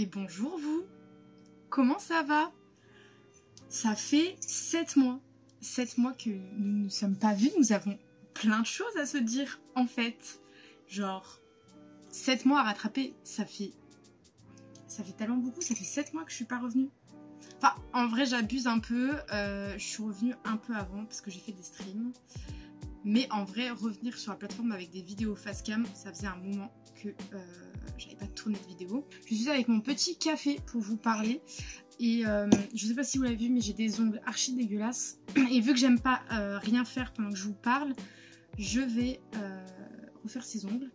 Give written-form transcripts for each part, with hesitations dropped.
Et bonjour vous. Comment ça va? Ça fait 7 mois. 7 mois que nous ne nous sommes pas vus. Nous avons plein de choses à se dire en fait. Genre 7 mois à rattraper, ça fait tellement beaucoup. Ça fait 7 mois que je suis pas revenue. Enfin, en vrai, j'abuse un peu. Je suis revenue un peu avant parce que j'ai fait des streams. Mais en vrai, revenir sur la plateforme avec des vidéos face cam, ça faisait un moment que j'avais pas tourné de vidéo. Je suis avec mon petit café pour vous parler. Et je sais pas si vous l'avez vu, mais j'ai des ongles archi dégueulasses. Et vu que j'aime pas rien faire pendant que je vous parle, je vais refaire ces ongles.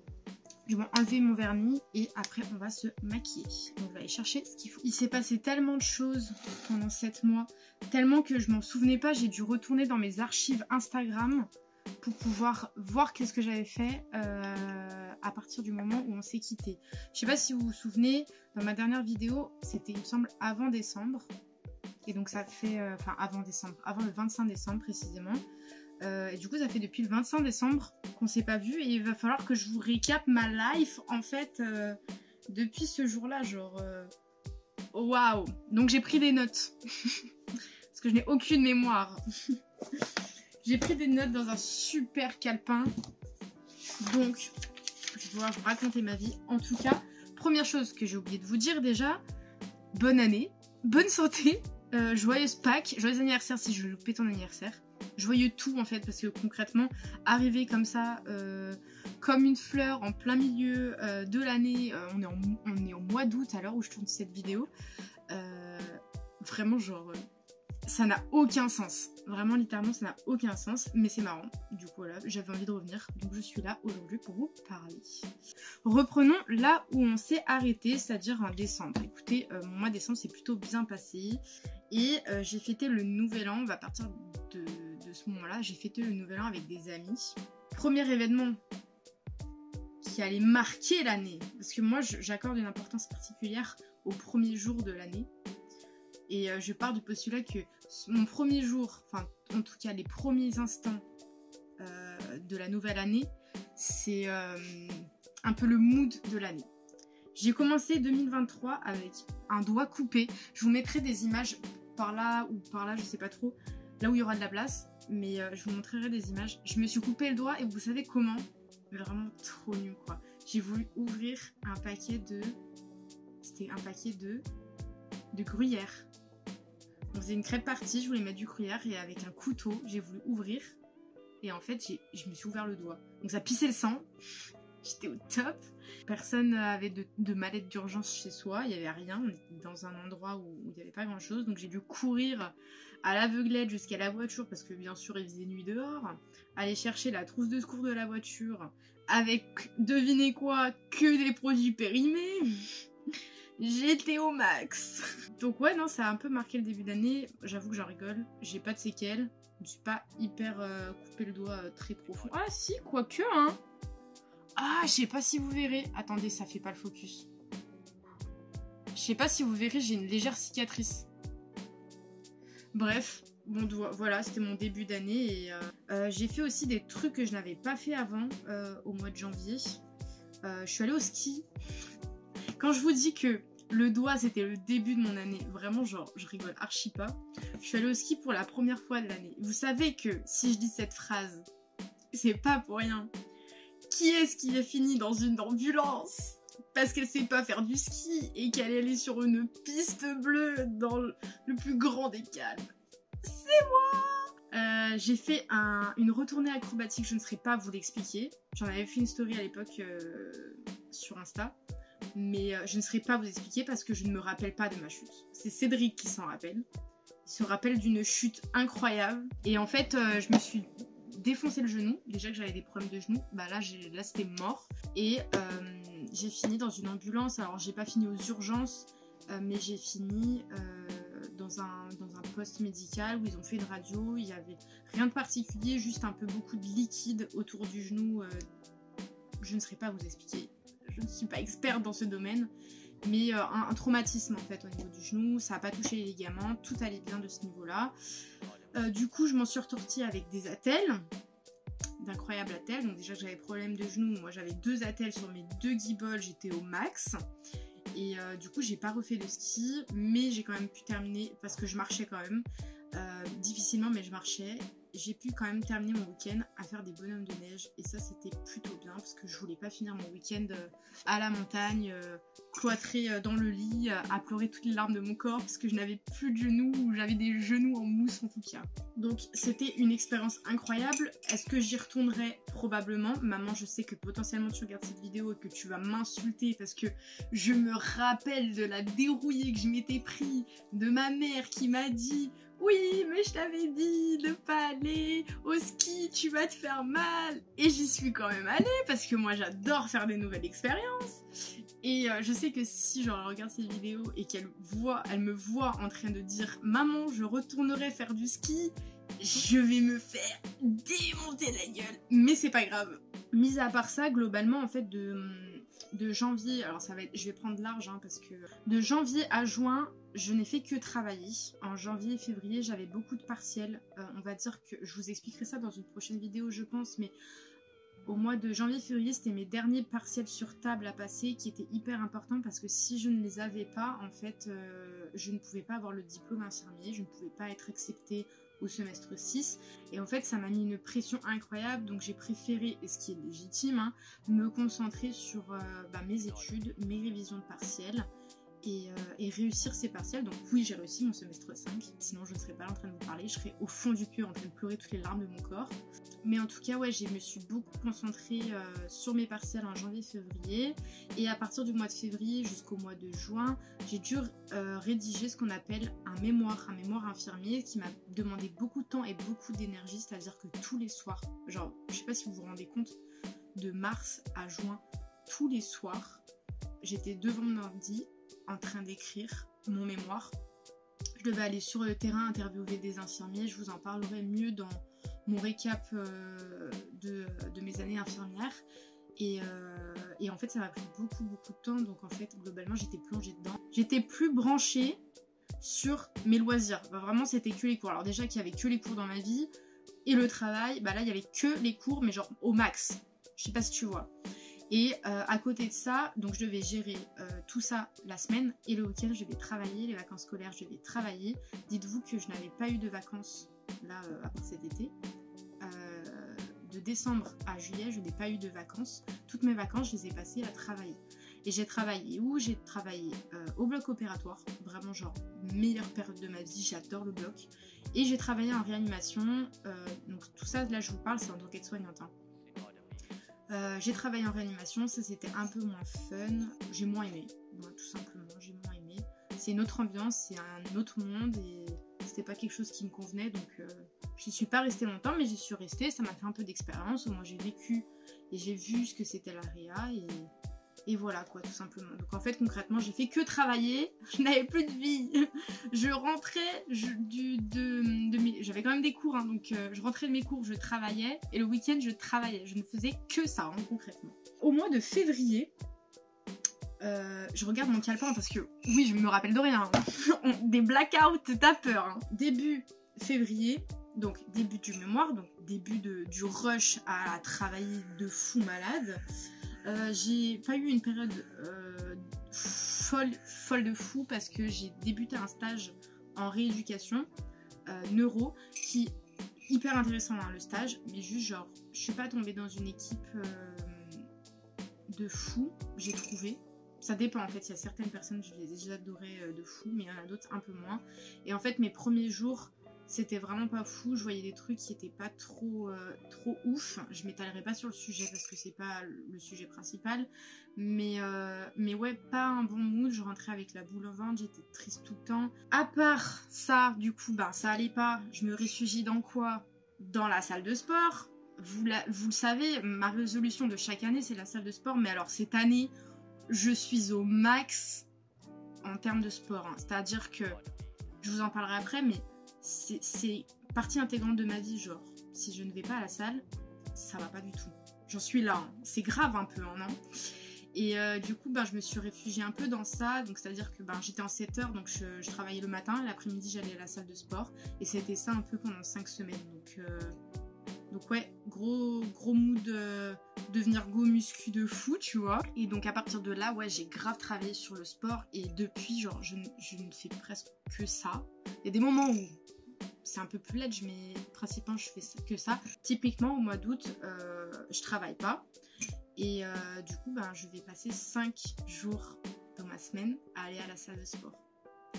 Je vais enlever mon vernis et après on va se maquiller. Donc on va aller chercher ce qu'il faut. Il s'est passé tellement de choses pendant 7 mois, tellement que je m'en souvenais pas. J'ai dû retourner dans mes archives Instagram pour pouvoir voir qu'est-ce que j'avais fait à partir du moment où on s'est quitté. Je sais pas si vous vous souvenez, dans ma dernière vidéo, c'était il me semble avant décembre. Et donc ça fait, enfin avant décembre, avant le 25 décembre précisément. Et du coup ça fait depuis le 25 décembre qu'on s'est pas vu et il va falloir que je vous récap ma life en fait depuis ce jour-là, genre waouh. Donc j'ai pris des notes parce que je n'ai aucune mémoire. J'ai pris des notes dans un super calepin. Donc je vais pouvoir vous raconter ma vie. En tout cas, première chose que j'ai oublié de vous dire déjà, bonne année, bonne santé, joyeuse Pâques, joyeux anniversaire si je loupais ton anniversaire. Joyeux tout en fait, parce que concrètement arriver comme ça comme une fleur en plein milieu de l'année, on est au mois d'août à l'heure où je tourne cette vidéo, vraiment genre ça n'a aucun sens, vraiment littéralement ça n'a aucun sens, mais c'est marrant. Du coup voilà, j'avais envie de revenir, donc je suis là aujourd'hui pour vous parler. Reprenons là où on s'est arrêté, c'est-à-dire en décembre. Écoutez, mon mois de décembre s'est plutôt bien passé et j'ai fêté le nouvel an. On va partir de ce moment-là, j'ai fêté le nouvel an avec des amis. Premier événement qui allait marquer l'année, parce que moi j'accorde une importance particulière au premier jour de l'année. Et je pars du postulat que mon premier jour, enfin en tout cas les premiers instants de la nouvelle année, c'est un peu le mood de l'année. J'ai commencé 2023 avec un doigt coupé. Je vous mettrai des images par là ou par là, je sais pas trop, là où il y aura de la place. Mais je vous montrerai des images. Je me suis coupé le doigt et vous savez comment? Vraiment trop nul quoi. J'ai voulu ouvrir un paquet de... C'était un paquet de gruyère. On faisait une crêpe partie, je voulais mettre du gruyère et avec un couteau, j'ai voulu ouvrir. Et en fait, je me suis ouvert le doigt. Donc ça pissait le sang. J'étais au top. Personne n'avait de mallette d'urgence chez soi. Il n'y avait rien. On était dans un endroit où il n'y avait pas grand-chose. Donc j'ai dû courir à l'aveuglette jusqu'à la voiture parce que bien sûr il faisait nuit dehors. Aller chercher la trousse de secours de la voiture avec, devinez quoi, que des produits périmés. J'étais au max. Donc ouais, non, ça a un peu marqué le début d'année. J'avoue que j'en rigole. J'ai pas de séquelles. Je me suis pas hyper coupé le doigt très profond. Ah si, quoique, hein. Ah, je sais pas si vous verrez. Attendez, ça fait pas le focus. Je sais pas si vous verrez, j'ai une légère cicatrice. Bref, bon, voilà, c'était mon début d'année. Et j'ai fait aussi des trucs que je n'avais pas fait avant, au mois de janvier. Je suis allée au ski. Quand je vous dis que le doigt c'était le début de mon année, vraiment genre je rigole archi pas. Je suis allée au ski pour la première fois de l'année. Vous savez que si je dis cette phrase, c'est pas pour rien. Qui est-ce qui a fini dans une ambulance parce qu'elle sait pas faire du ski et qu'elle est allée sur une piste bleue dans le plus grand des calmes? C'est moi. J'ai fait une retournée acrobatique, je ne saurais pas vous l'expliquer. J'en avais fait une story à l'époque sur Insta. Mais je ne saurais pas vous expliquer parce que je ne me rappelle pas de ma chute. C'est Cédric qui s'en rappelle. Il se rappelle d'une chute incroyable. Et en fait, je me suis défoncé le genou. Déjà que j'avais des problèmes de genou. Bah là c'était mort. Et j'ai fini dans une ambulance. Alors j'ai pas fini aux urgences. Mais j'ai fini dans un poste médical où ils ont fait une radio. Il n'y avait rien de particulier. Juste un peu beaucoup de liquide autour du genou. Je ne saurais pas vous expliquer. Je ne suis pas experte dans ce domaine, mais un traumatisme en fait au niveau du genou, ça n'a pas touché les ligaments, tout allait bien de ce niveau-là. Du coup, je m'en suis ressortie avec des attelles, d'incroyables attelles. Donc déjà que j'avais problème de genou, moi j'avais 2 attelles sur mes 2 guibolles, j'étais au max. Et du coup j'ai pas refait de ski, mais j'ai quand même pu terminer, parce que je marchais quand même, difficilement mais je marchais. J'ai pu quand même terminer mon week-end à faire des bonhommes de neige, et ça c'était plutôt bien parce que je voulais pas finir mon week-end à la montagne, cloîtrée dans le lit, à pleurer toutes les larmes de mon corps parce que je n'avais plus de genoux, ou j'avais des genoux en mousse en tout cas. Donc c'était une expérience incroyable. Est-ce que j'y retournerai? Probablement. Maman, je sais que potentiellement tu regardes cette vidéo et que tu vas m'insulter parce que je me rappelle de la dérouillée que je m'étais pris, de ma mère qui m'a dit: oui, mais je t'avais dit de pas aller au ski, tu vas te faire mal. Et j'y suis quand même allée parce que moi j'adore faire des nouvelles expériences. Et je sais que si je regarde cette vidéo et qu'elle me voit en train de dire: maman, je retournerai faire du ski, je vais me faire démonter la gueule. Mais c'est pas grave. Mis à part ça, globalement, en fait, de janvier, alors je vais prendre large parce que de janvier à juin, je n'ai fait que travailler. En janvier et février, j'avais beaucoup de partiels. On va dire que je vous expliquerai ça dans une prochaine vidéo, je pense, mais au mois de janvier-février, c'était mes derniers partiels sur table à passer qui étaient hyper importants parce que si je ne les avais pas, en fait, je ne pouvais pas avoir le diplôme infirmier, je ne pouvais pas être acceptée au semestre 6. Et en fait, ça m'a mis une pression incroyable, donc j'ai préféré, et ce qui est légitime, me concentrer sur mes études, mes révisions de partiels. Et réussir ces partiels. Donc oui, j'ai réussi mon semestre 5, sinon je ne serais pas là en train de vous parler, je serais au fond du puits en train de pleurer toutes les larmes de mon corps. Mais en tout cas, ouais, je me suis beaucoup concentrée sur mes partiels en janvier-février, et à partir du mois de février jusqu'au mois de juin, j'ai dû rédiger ce qu'on appelle un mémoire infirmier, qui m'a demandé beaucoup de temps et beaucoup d'énergie, c'est-à-dire que tous les soirs, genre, je sais pas si vous vous rendez compte, de mars à juin, tous les soirs, j'étais devant mon ordi en train d'écrire mon mémoire. Je devais aller sur le terrain interviewer des infirmiers, je vous en parlerai mieux dans mon récap de mes années infirmières. Et en fait ça m'a pris beaucoup de temps, donc en fait globalement j'étais plongée dedans. J'étais plus branchée sur mes loisirs, vraiment c'était que les cours. Alors déjà qu'il y avait que les cours dans ma vie et le travail, là il y avait que les cours mais genre au max, je sais pas si tu vois. Et à côté de ça, donc je devais gérer tout ça la semaine, et le week-end je vais travailler, les vacances scolaires je vais travailler. Dites-vous que je n'avais pas eu de vacances là à part cet été. De décembre à juillet, je n'ai pas eu de vacances. Toutes mes vacances, je les ai passées à travailler. Et j'ai travaillé où? J'ai travaillé au bloc opératoire, vraiment genre meilleure période de ma vie, j'adore le bloc. Et j'ai travaillé en réanimation, donc tout ça là je vous parle, c'est en tant qu'aide-soignante. J'ai travaillé en réanimation, ça c'était un peu moins fun, j'ai moins aimé, tout simplement, j'ai moins aimé. C'est une autre ambiance, c'est un autre monde, et c'était pas quelque chose qui me convenait, donc j'y suis pas restée longtemps, mais j'y suis restée, ça m'a fait un peu d'expérience, au moins j'ai vécu et j'ai vu ce que c'était la réa, et voilà quoi, tout simplement. Donc en fait concrètement j'ai fait que travailler, je n'avais plus de vie. Je rentrais, j'avais quand même des cours, donc je rentrais de mes cours, je travaillais, et le week-end je travaillais, je ne faisais que ça concrètement. Au mois de février, je regarde mon calepin parce que oui je me rappelle de rien, des blackouts, t'as peur. Début février, donc début du mémoire, donc début du rush à travailler de fou malade. J'ai pas eu une période folle de fou parce que j'ai débuté un stage en rééducation neuro qui est hyper intéressant le stage, mais juste genre je suis pas tombée dans une équipe de fou, j'ai trouvé. Ça dépend en fait, il y a certaines personnes je les ai adorées de fou, mais il y en a d'autres un peu moins. Et en fait mes premiers jours c'était vraiment pas fou, je voyais des trucs qui étaient pas trop ouf. Je m'étalerai pas sur le sujet parce que c'est pas le sujet principal, mais ouais, pas un bon mood. Je rentrais avec la boule au ventre, j'étais triste tout le temps. À part ça, du coup, ça allait pas. Je me réfugie dans quoi? Dans la salle de sport. Vous le savez, ma résolution de chaque année c'est la salle de sport, mais alors cette année je suis au max en termes de sport, c'est-à-dire que je vous en parlerai après, mais c'est partie intégrante de ma vie, genre si je ne vais pas à la salle, ça va pas du tout. J'en suis là, c'est grave un peu, non? Et du coup, je me suis réfugiée un peu dans ça, donc c'est-à-dire que j'étais en 7 heures, donc je travaillais le matin, l'après-midi j'allais à la salle de sport, et c'était ça un peu pendant 5 semaines, donc Donc ouais, gros mood devenir go muscu de fou, tu vois. Et donc à partir de là, ouais, j'ai grave travaillé sur le sport. Et depuis, genre, je ne fais presque que ça. Il y a des moments où c'est un peu plus ledge, mais principalement je fais que ça. Typiquement au mois d'août, je travaille pas. Et du coup, ben, je vais passer 5 jours dans ma semaine à aller à la salle de sport.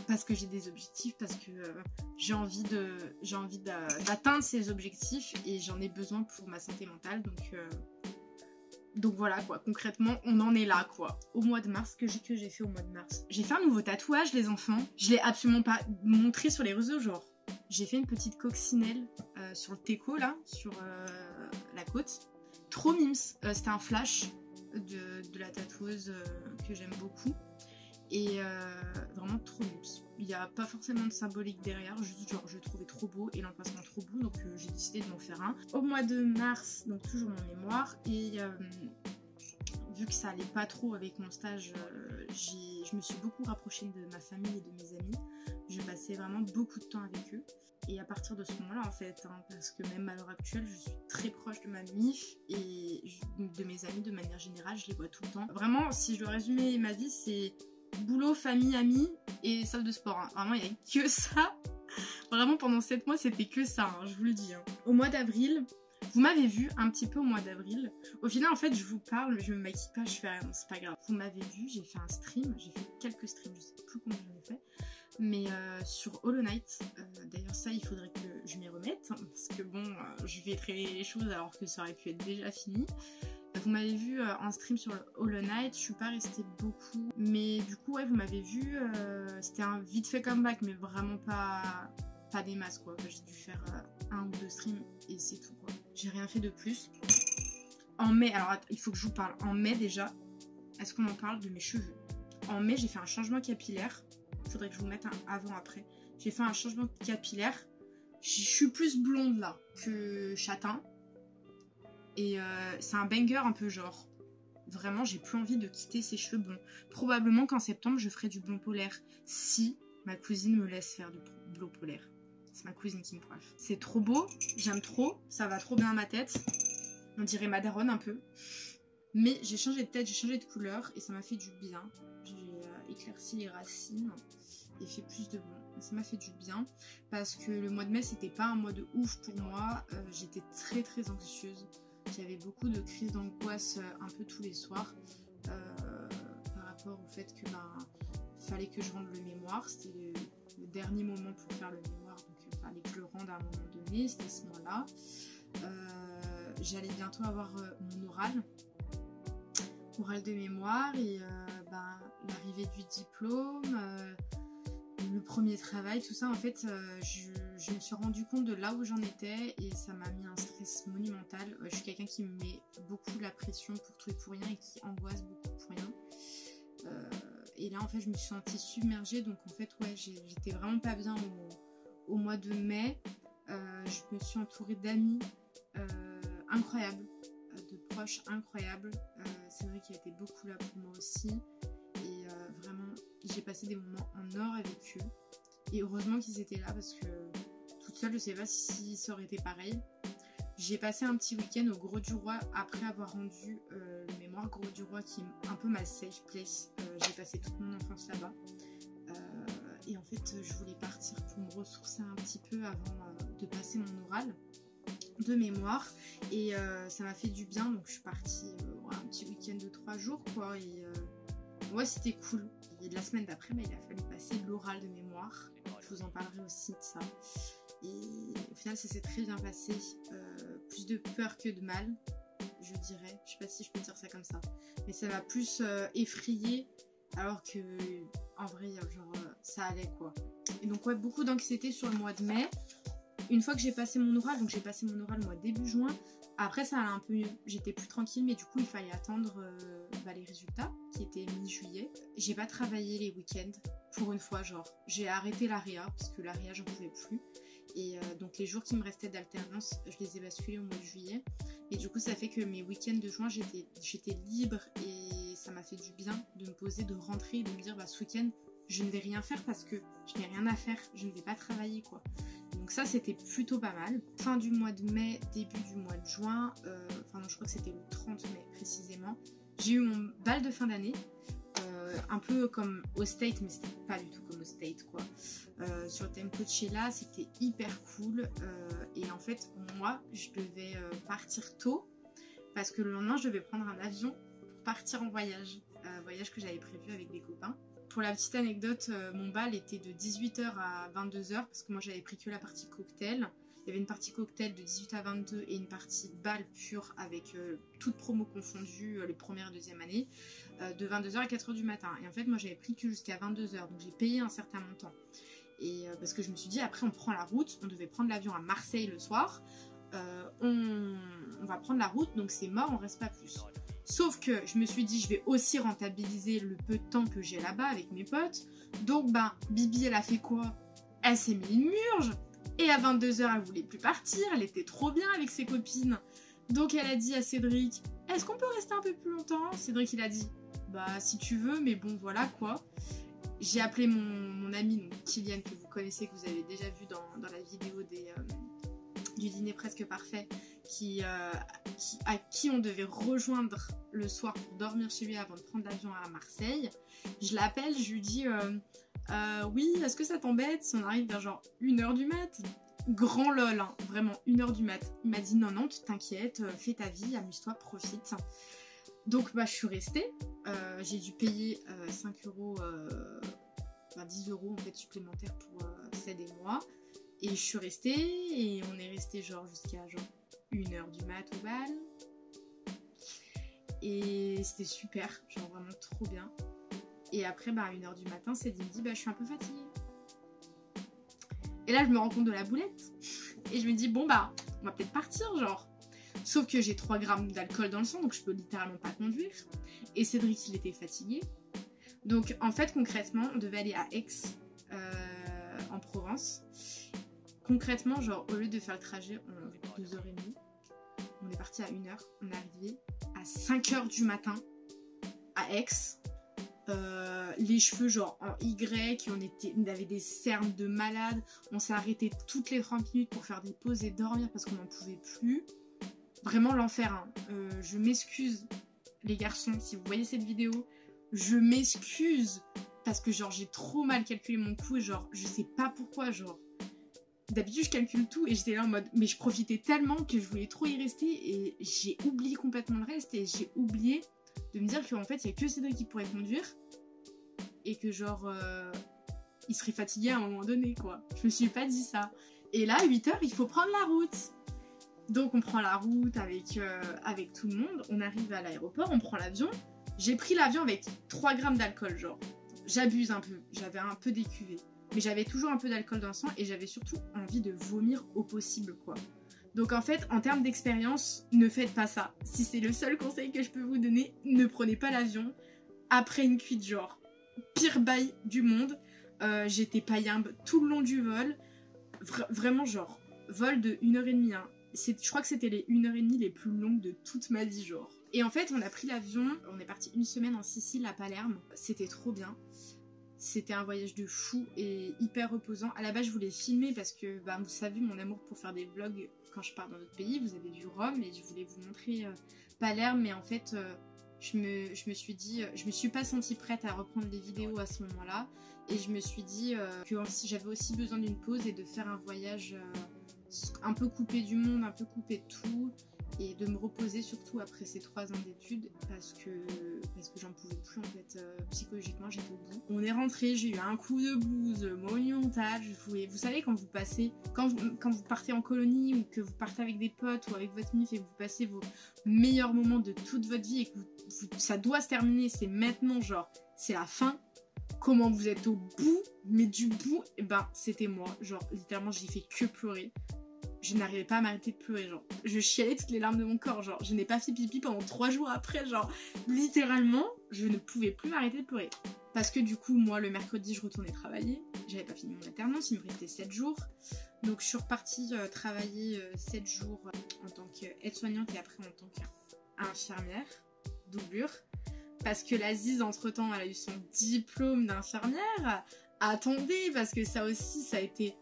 Parce que j'ai des objectifs, parce que j'ai envie d'atteindre ces objectifs et j'en ai besoin pour ma santé mentale. Donc voilà quoi, concrètement on en est là quoi. Au mois de mars, que j'ai fait au mois de mars. J'ai fait un nouveau tatouage les enfants. Je l'ai absolument pas montré sur les réseaux, genre. J'ai fait une petite coccinelle sur le teco là, sur la côte. Trop mimes. C'était un flash de la tatoueuse que j'aime beaucoup. Et vraiment trop mimes. Il n'y a pas forcément de symbolique derrière, juste genre je le trouvais trop beau et l'emplacement trop beau, donc j'ai décidé de m'en faire un. Au mois de mars, donc toujours mon mémoire, et vu que ça allait pas trop avec mon stage, je me suis beaucoup rapprochée de ma famille et de mes amis. Je passais vraiment beaucoup de temps avec eux. Et à partir de ce moment-là, en fait, parce que même à l'heure actuelle, je suis très proche de ma MIF et de mes amis de manière générale, je les vois tout le temps. Vraiment, si je dois résumer ma vie, c'est boulot, famille, amis et salle de sport. Hein. Vraiment, il n'y a que ça. Vraiment, pendant 7 mois, c'était que ça, hein, je vous le dis. Hein. Au mois d'avril, vous m'avez vu un petit peu au mois d'avril. Au final, en fait, je vous parle, je me maquille pas, je fais rien, c'est pas grave. Vous m'avez vu, j'ai fait un stream, j'ai fait quelques streams, je sais plus combien j'en ai fait. Mais sur Hollow Knight, d'ailleurs ça il faudrait que je m'y remette, hein, parce que bon, je vais traîner les choses alors que ça aurait pu être déjà fini. Vous m'avez vu en stream sur Hollow Knight, je suis pas restée beaucoup, mais du coup ouais vous m'avez vu, c'était un vite fait comeback, mais vraiment pas des masses quoi. J'ai dû faire 1 ou 2 streams et c'est tout quoi. J'ai rien fait de plus. En mai, alors il faut que je vous parle, en mai déjà, est-ce qu'on en parle de mes cheveux? En mai j'ai fait un changement capillaire. Faudrait que je vous mette un avant-après. J'ai fait un changement capillaire. Je suis plus blonde là que châtain. Et c'est un banger un peu genre. Vraiment, j'ai plus envie de quitter ces cheveux blonds. Probablement qu'en septembre, je ferai du blond polaire. Si ma cousine me laisse faire du blond polaire. C'est ma cousine qui me coiffe. C'est trop beau. J'aime trop. Ça va trop bien à ma tête. On dirait ma daronne un peu. Mais j'ai changé de tête, j'ai changé de couleur. Et ça m'a fait du bien. J'ai éclairci les racines et fait plus de blond. Ça m'a fait du bien parce que le mois de mai c'était pas un mois de ouf pour moi. J'étais très anxieuse. J'avais beaucoup de crises d'angoisse un peu tous les soirs par rapport au fait que fallait que je rende le mémoire. C'était le dernier moment pour faire le mémoire, donc il fallait que je le rende à un moment donné. C'était ce mois-là. J'allais bientôt avoir mon oral de mémoire et l'arrivée du diplôme, le premier travail, tout ça en fait je me suis rendu compte de là où j'en étais et ça m'a mis un stress monumental. Je suis quelqu'un qui me met beaucoup la pression pour tout et pour rien et qui angoisse beaucoup pour rien. Et là en fait je me suis sentie submergée, donc en fait ouais j'étais vraiment pas bien au mois de mai. Je me suis entourée d'amis incroyables, de proches incroyables. C'est vrai qu'il a été beaucoup là pour moi aussi et vraiment j'ai passé des moments en or avec eux et heureusement qu'ils étaient là parce que toute seule je sais pas si ça aurait été pareil. J'ai passé un petit week-end au Gros du Roi après avoir rendu le mémoire. Gros du Roi qui est un peu ma safe place. J'ai passé toute mon enfance là-bas et en fait je voulais partir pour me ressourcer un petit peu avant de passer mon oral de mémoire et ça m'a fait du bien, donc je suis partie un petit week-end de 3 jours quoi et ouais c'était cool. Et de la semaine d'après il a fallu passer l'oral de mémoire, je vous en parlerai aussi de ça et au final ça s'est très bien passé, plus de peur que de mal je dirais, je sais pas si je peux dire ça comme ça, mais ça m'a plus effrayée alors que en vrai genre ça allait quoi. Et donc ouais beaucoup d'anxiété sur le mois de mai. Une fois que j'ai passé mon oral, donc j'ai passé mon oral moi début juin, après ça allait un peu mieux, j'étais plus tranquille mais du coup il fallait attendre les résultats qui étaient mi-juillet. J'ai pas travaillé les week-ends pour une fois, genre j'ai arrêté la réa parce que la réa j'en pouvais plus et donc les jours qui me restaient d'alternance je les ai basculés au mois de juillet et du coup ça fait que mes week-ends de juin j'étais libre et ça m'a fait du bien de me poser, de rentrer et de me dire ce week-end je ne vais rien faire parce que je n'ai rien à faire, je ne vais pas travailler quoi. Donc ça c'était plutôt pas mal. Fin du mois de mai, début du mois de juin, enfin non je crois que c'était le 30 mai précisément, j'ai eu mon bal de fin d'année. Un peu comme au State, mais c'était pas du tout comme au State quoi. Sur Thème Coachella, c'était hyper cool. Et en fait, moi, je devais partir tôt parce que le lendemain, je devais prendre un avion pour partir en voyage. Voyage que j'avais prévu avec des copains. Pour la petite anecdote, mon bal était de 18h à 22h parce que moi, j'avais pris que la partie cocktail. Il y avait une partie cocktail de 18 à 22 et une partie bal pure avec toutes promos confondues, les premières et deuxième années, de 22h à 4h du matin. Et en fait, moi, j'avais pris que jusqu'à 22h, donc j'ai payé un certain montant. Et parce que je me suis dit, après, on prend la route, on devait prendre l'avion à Marseille le soir, on va prendre la route, donc c'est mort, on reste pas plus. Sauf que je me suis dit, je vais aussi rentabiliser le peu de temps que j'ai là-bas avec mes potes. Donc, Bibi, elle a fait quoi? Elle s'est mis une murge. Et à 22h, elle voulait plus partir, elle était trop bien avec ses copines. Donc elle a dit à Cédric, est-ce qu'on peut rester un peu plus longtemps? Cédric il a dit, bah si tu veux, mais bon voilà quoi. J'ai appelé mon ami donc, Kylian, que vous connaissez, que vous avez déjà vu dans la vidéo du dîner presque parfait, à qui on devait rejoindre le soir pour dormir chez lui avant de prendre l'avion à Marseille. Je l'appelle, je lui dis... oui, est-ce que ça t'embête si on arrive vers genre 1h du mat? Grand lol, hein, vraiment 1h du mat. Il m'a dit non, t'inquiète, fais ta vie, amuse-toi, profite. Donc je suis restée, j'ai dû payer 5 euros, 10 euros en fait supplémentaires pour Ced et moi. Et je suis restée et on est resté genre jusqu'à genre 1h du mat au bal. Et c'était super, genre vraiment trop bien. Et après, à 1h du matin, Cédric me dit, je suis un peu fatiguée. Et là, je me rends compte de la boulette. Et je me dis, on va peut-être partir, genre. Sauf que j'ai 3 grammes d'alcool dans le sang, donc je peux littéralement pas conduire. Et Cédric, il était fatigué. Donc, en fait, concrètement, on devait aller à Aix, en Provence. Concrètement, genre, au lieu de faire le trajet, on avait 2h30. On est parti à 1h. On est arrivé à 5h du matin à Aix. Les cheveux genre en Y, on avait des cernes de malade, on s'est arrêté toutes les 30 minutes pour faire des pauses et dormir parce qu'on n'en pouvait plus. Vraiment l'enfer, hein. Je m'excuse les garçons, si vous voyez cette vidéo, je m'excuse parce que genre j'ai trop mal calculé mon coup et genre je sais pas pourquoi, genre d'habitude je calcule tout et j'étais là en mode mais je profitais tellement que je voulais trop y rester et j'ai oublié complètement le reste et j'ai oublié de me dire qu'en fait il n'y a que Cédric qui pourrait conduire et que genre il serait fatigué à un moment donné quoi. Je me suis pas dit ça. Et là 8h il faut prendre la route. Donc on prend la route avec tout le monde, on arrive à l'aéroport, on prend l'avion. J'ai pris l'avion avec 3 grammes d'alcool genre. J'abuse un peu, j'avais un peu décuvé. Mais j'avais toujours un peu d'alcool dans le sang et j'avais surtout envie de vomir au possible quoi. Donc en fait, en termes d'expérience, ne faites pas ça. Si c'est le seul conseil que je peux vous donner, ne prenez pas l'avion après une cuite genre. Pire bail du monde. J'étais paillimbe tout le long du vol. Vraiment genre, vol de 1h30. Hein. Je crois que c'était les 1h30 les plus longues de toute ma vie genre. Et en fait, on a pris l'avion, on est parti une semaine en Sicile à Palerme. C'était trop bien. C'était un voyage de fou et hyper reposant. À la base, je voulais filmer parce que vous savez mon amour pour faire des vlogs quand je pars dans d'autres pays. Vous avez vu Rome et je voulais vous montrer Palerme. Mais en fait, je me suis dit, je me suis pas sentie prête à reprendre des vidéos à ce moment-là. Et je me suis dit que j'avais aussi besoin d'une pause et de faire un voyage un peu coupé du monde, un peu coupé de tout. Et de me reposer surtout après ces 3 ans d'études parce que j'en pouvais plus en fait, psychologiquement j'étais au bout. On est rentré, j'ai eu un coup de blues monumental. Vous savez quand vous partez en colonie ou que vous partez avec des potes ou avec votre mif et que vous passez vos meilleurs moments de toute votre vie et que ça doit se terminer, c'est maintenant genre, c'est la fin. Comment vous êtes au bout, mais du bout, c'était moi. Genre littéralement j'ai fait que pleurer. Je n'arrivais pas à m'arrêter de pleurer, genre. Je chialais toutes les larmes de mon corps, genre. Je n'ai pas fait pipi pendant 3 jours après, genre. Littéralement, je ne pouvais plus m'arrêter de pleurer. Parce que du coup, moi, le mercredi, je retournais travailler. J'avais pas fini mon alternance, il me restait 7 jours. Donc, je suis repartie travailler 7 jours en tant qu'aide-soignante et après en tant qu'infirmière, doublure. parce que la Ziz, entre-temps, elle a eu son diplôme d'infirmière. Attendez, parce que ça aussi, ça a été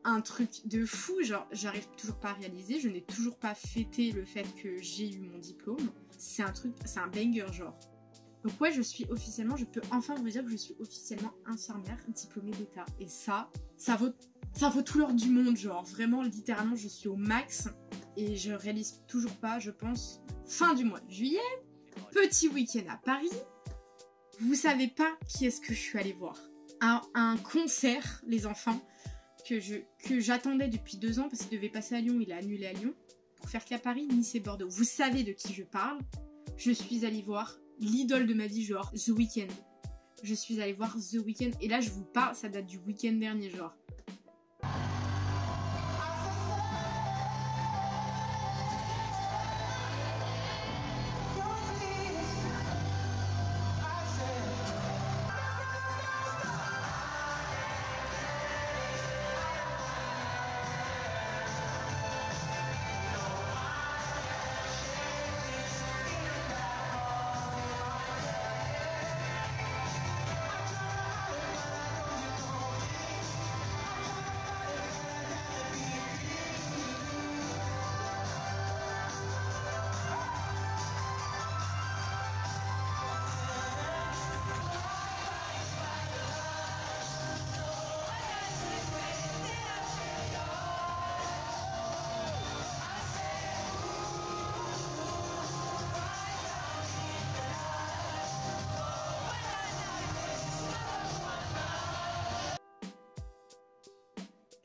un truc de fou. Genre, j'arrive toujours pas à réaliser. Je n'ai toujours pas fêté le fait que j'ai eu mon diplôme. C'est un truc, c'est un banger, genre. Donc ouais, je peux enfin vous dire que je suis officiellement infirmière diplômée d'État. Et ça vaut tout l'or du monde, genre. Vraiment, littéralement, je suis au max. Et je réalise toujours pas, je pense, fin du mois de juillet. Petit week-end à Paris. Vous savez pas qui est-ce que je suis allée voir. Un concert, les enfants, que j'attendais depuis 2 ans parce qu'il devait passer à Lyon, il a annulé à Lyon. Pour faire qu'à Paris, Nice et Bordeaux. Vous savez de qui je parle. Je suis allée voir l'idole de ma vie, genre The Weeknd. Je suis allée voir The Weeknd. Et là, je vous parle, ça date du week-end dernier, genre.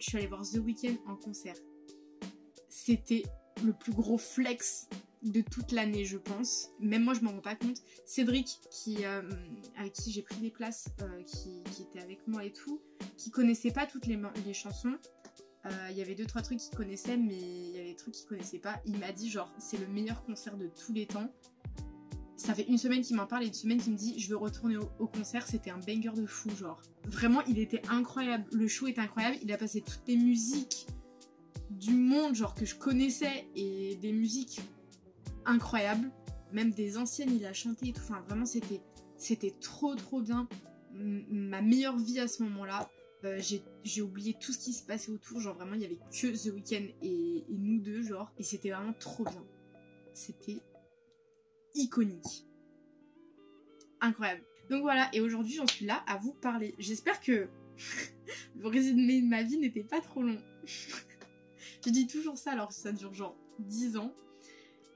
Je suis allée voir The Weeknd en concert. C'était le plus gros flex de toute l'année, je pense. Même moi, je m'en rends pas compte. Cédric, avec qui j'ai pris des places, qui était avec moi et tout, qui connaissait pas toutes les chansons. Il y avait 2-3 trucs qu'il connaissait, mais il y avait des trucs qu'il connaissait pas. Il m'a dit, genre, c'est le meilleur concert de tous les temps. Ça fait 1 semaine qu'il m'en parle et 1 semaine qu'il me dit je veux retourner au concert, c'était un banger de fou, genre. Vraiment, il était incroyable, le show était incroyable, il a passé toutes les musiques du monde, genre, que je connaissais, et des musiques incroyables, même des anciennes, il a chanté et tout, enfin vraiment c'était trop bien, ma meilleure vie à ce moment-là. J'ai oublié tout ce qui se passait autour, genre vraiment il y avait que The Weeknd et nous deux, genre, et c'était vraiment trop bien, c'était iconique, incroyable. Donc voilà, et aujourd'hui j'en suis là à vous parler. J'espère que le résumé de ma vie n'était pas trop long. Je dis toujours ça alors que ça dure genre 10 ans.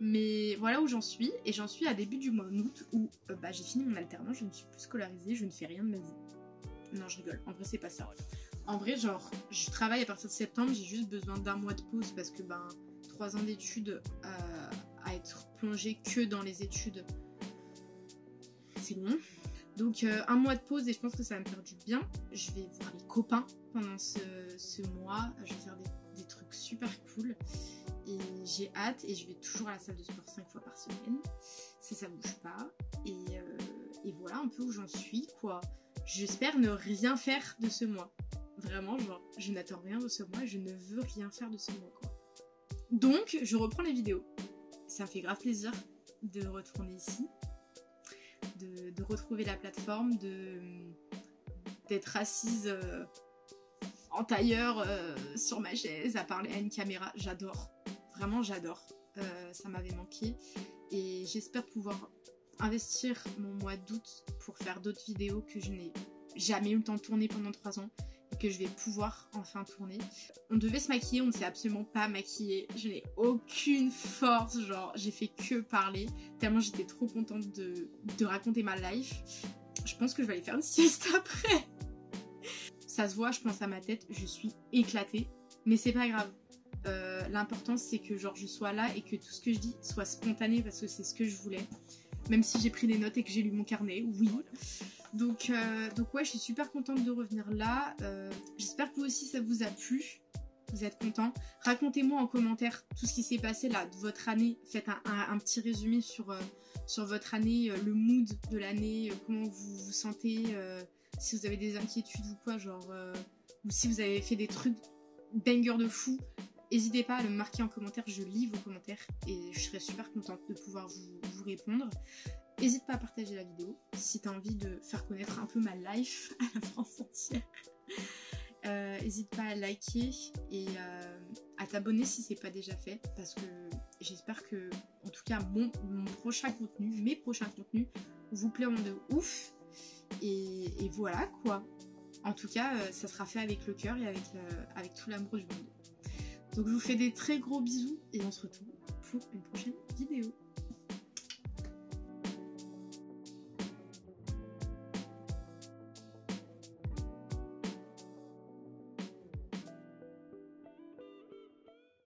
Mais voilà où j'en suis, et j'en suis à début du mois d'août où j'ai fini mon alternance, je ne suis plus scolarisée, je ne fais rien de ma vie. Non, je rigole, en vrai c'est pas ça. En vrai, genre, je travaille à partir de septembre, j'ai juste besoin d'1 mois de pause parce que 3 ans d'études à être plongée que dans les études, c'est long. Donc 1 mois de pause et je pense que ça va me faire du bien. Je vais voir les copains pendant ce mois, je vais faire des trucs super cool. Et j'ai hâte, et je vais toujours à la salle de sport 5 fois par semaine. Ça bouge pas. Et voilà un peu où j'en suis, quoi. J'espère ne rien faire de ce mois. Vraiment, genre, je n'attends rien de ce mois et je ne veux rien faire de ce mois, quoi. Donc, je reprends les vidéos. Ça me fait grave plaisir de retourner ici. De retrouver la plateforme, d'être assise en tailleur sur ma chaise à parler à une caméra. J'adore. Vraiment, j'adore. Ça m'avait manqué. Et j'espère pouvoir investir mon mois d'août pour faire d'autres vidéos que je n'ai jamais eu le temps de tourner pendant 3 ans. Et que je vais pouvoir enfin tourner. On devait se maquiller, on ne s'est absolument pas maquillé. Je n'ai aucune force. Genre, j'ai fait que parler. Tellement j'étais trop contente de raconter ma life. Je pense que je vais aller faire une sieste après. Ça se voit, je pense à ma tête. Je suis éclatée. Mais c'est pas grave. L'important c'est que genre je sois là et que tout ce que je dis soit spontané parce que c'est ce que je voulais, même si j'ai pris des notes et que j'ai lu mon carnet, oui. Donc ouais, je suis super contente de revenir là. J'espère que vous aussi ça vous a plu, vous êtes contents. Racontez-moi en commentaire tout ce qui s'est passé là de votre année. Faites un petit résumé sur votre année, le mood de l'année, comment vous vous sentez, si vous avez des inquiétudes ou quoi, genre ou si vous avez fait des trucs banger de fou. N'hésitez pas à le marquer en commentaire, je lis vos commentaires et je serai super contente de pouvoir vous répondre. N'hésite pas à partager la vidéo si tu as envie de faire connaître un peu ma life à la France entière. N'hésite pas à liker et à t'abonner si c'est pas déjà fait, parce que j'espère que, en tout cas, mon prochain contenu, mes prochains contenus vous plairont de ouf. Et voilà quoi. En tout cas, ça sera fait avec le cœur et avec tout l'amour du monde. Donc je vous fais des très gros bisous et on se retrouve pour une prochaine vidéo.